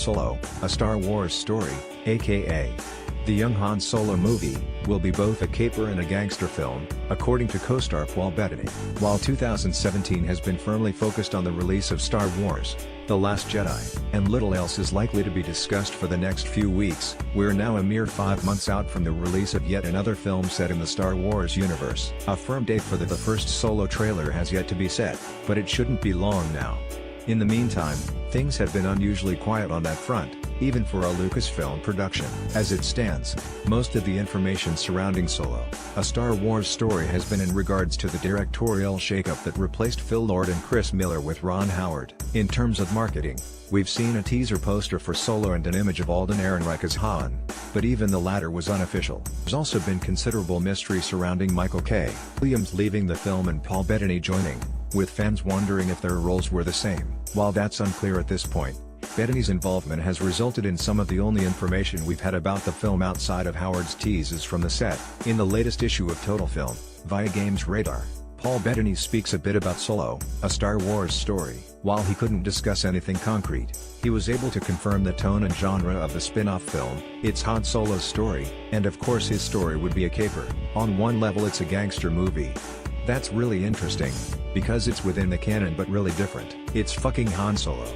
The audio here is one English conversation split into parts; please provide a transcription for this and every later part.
Solo, a Star Wars story, aka the young Han Solo movie, will be both a caper and a gangster film, according to co-star Paul Bettany. While 2017 has been firmly focused on the release of Star Wars: The Last Jedi, and little else is likely to be discussed for the next few weeks, we're now a mere 5 months out from the release of yet another film set in the Star Wars universe. A firm date for the first Solo trailer has yet to be set, but it shouldn't be long now. In the meantime, things have been unusually quiet on that front, even for a Lucasfilm production. As it stands, most of the information surrounding Solo, a Star Wars story, has been in regards to the directorial shakeup that replaced Phil Lord and Chris Miller with Ron Howard. In terms of marketing, we've seen a teaser poster for Solo and an image of Alden Ehrenreich as Han, but even the latter was unofficial. There's also been considerable mystery surrounding Michael K. Williams leaving the film and Paul Bettany joining, with fans wondering if their roles were the same. While that's unclear at this point, Bettany's involvement has resulted in some of the only information we've had about the film outside of Howard's teases from the set. In the latest issue of Total Film, via Games Radar, Paul Bettany speaks a bit about Solo, a Star Wars story. While he couldn't discuss anything concrete, he was able to confirm the tone and genre of the spin-off film. It's Han Solo's story, and of course his story would be a caper. On one level it's a gangster movie. That's really interesting, because it's within the canon but really different. It's fucking Han Solo.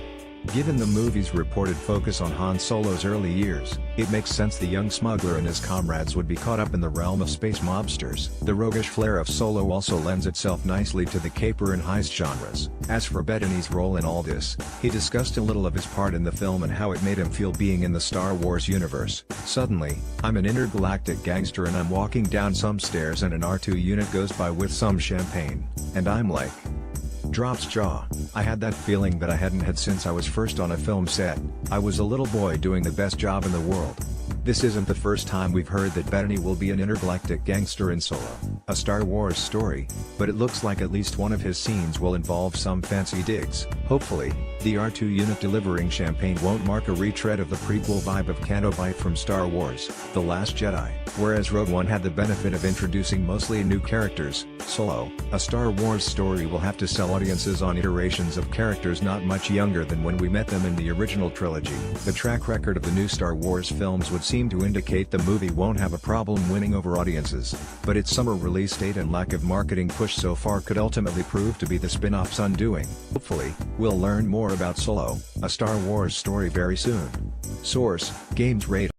Given the movie's reported focus on Han Solo's early years, it makes sense the young smuggler and his comrades would be caught up in the realm of space mobsters. The roguish flair of Solo also lends itself nicely to the caper and heist genres. As for Bettany's role in all this, he discussed a little of his part in the film and how it made him feel being in the Star Wars universe. "Suddenly, I'm an intergalactic gangster and I'm walking down some stairs and an R2 unit goes by with some champagne, and I'm like..." Drops jaw. "I had that feeling that I hadn't had since I was first on a film set. I was a little boy doing the best job in the world." This isn't the first time we've heard that Bettany will be an intergalactic gangster in Solo, a Star Wars story, but it looks like at least one of his scenes will involve some fancy digs. Hopefully, the R2 unit delivering champagne won't mark a retread of the prequel vibe of Canto Bight from Star Wars: The Last Jedi. Whereas Rogue One had the benefit of introducing mostly new characters, Solo, a Star Wars story, will have to sell audiences on iterations of characters not much younger than when we met them in the original trilogy. The track record of the new Star Wars films would seem to indicate the movie won't have a problem winning over audiences, but its summer release date and lack of marketing push so far could ultimately prove to be the spin-off's undoing. Hopefully, we'll learn more about Solo, a Star Wars story very soon. Source: Games Radar.